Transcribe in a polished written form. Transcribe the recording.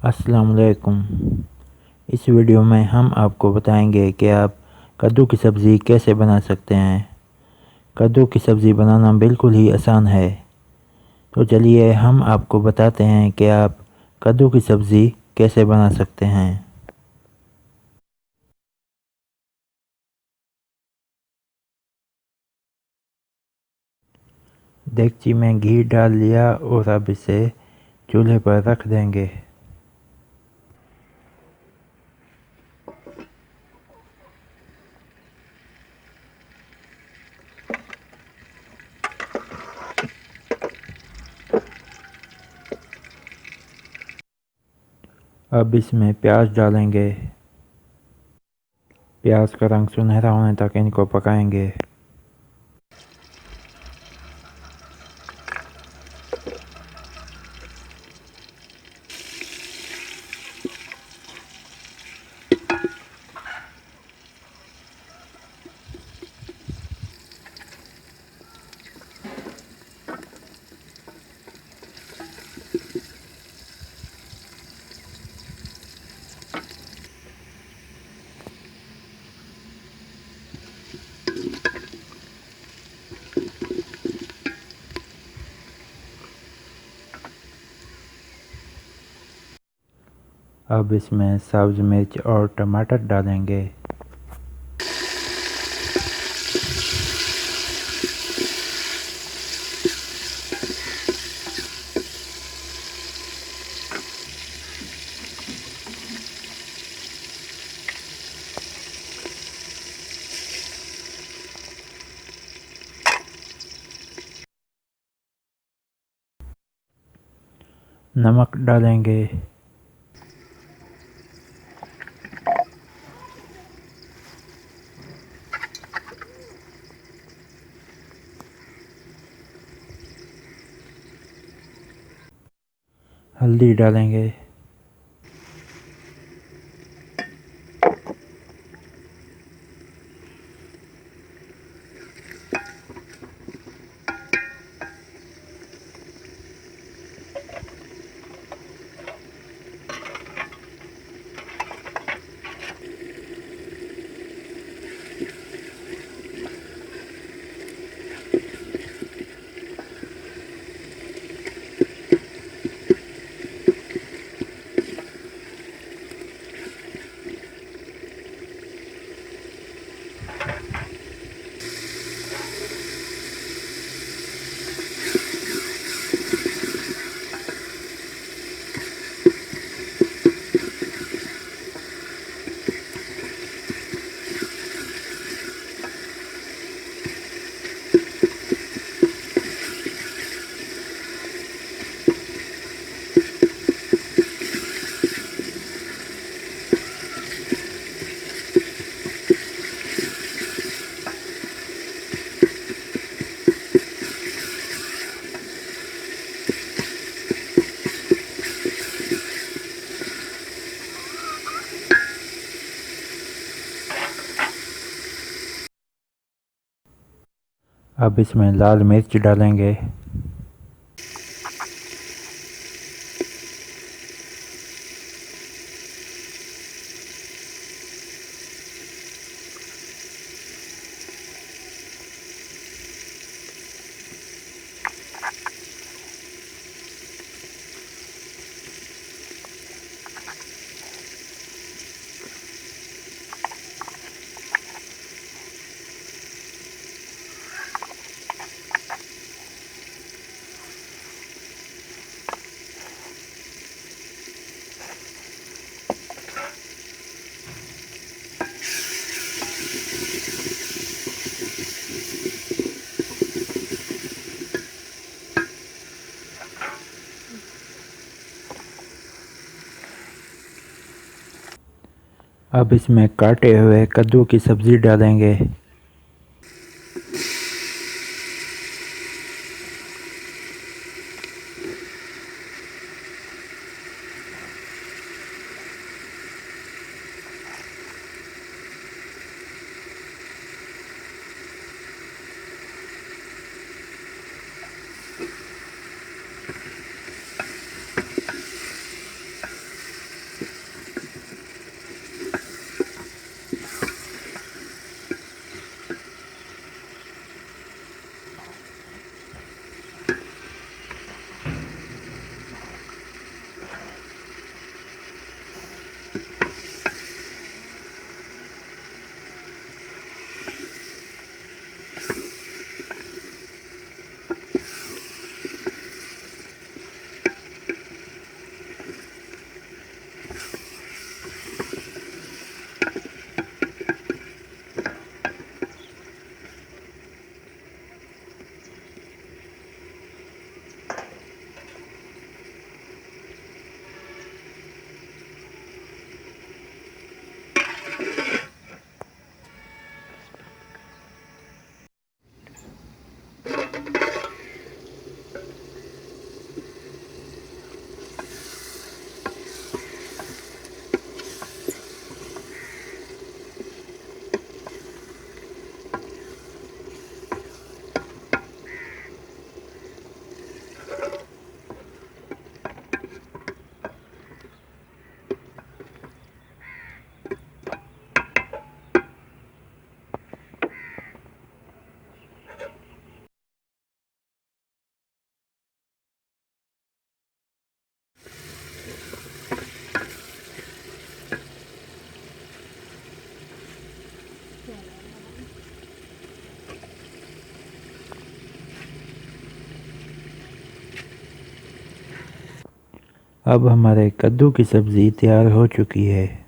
अस्सलाम वालेकुम। इस वीडियो में हम आपको बताएंगे कि आप कद्दू की सब्ज़ी कैसे बना सकते हैं। कद्दू की सब्ज़ी बनाना बिल्कुल ही आसान है। तो चलिए हम आपको बताते हैं कि आप कद्दू की सब्ज़ी कैसे बना सकते हैं। देगची में घी डाल लिया और अब इसे चूल्हे पर रख देंगे। अब इसमें प्याज डालेंगे। प्याज का रंग सुनहरा होने तक इनको पकाएंगे। अब इसमें सब्ज़ मिर्च और टमाटर डालेंगे। नमक डालेंगे। हल्दी डालेंगे। अब इसमें लाल मिर्च डालेंगे। अब इसमें काटे हुए कद्दू की सब्ज़ी डालेंगे। अब हमारे कद्दू की सब्ज़ी तैयार हो चुकी है।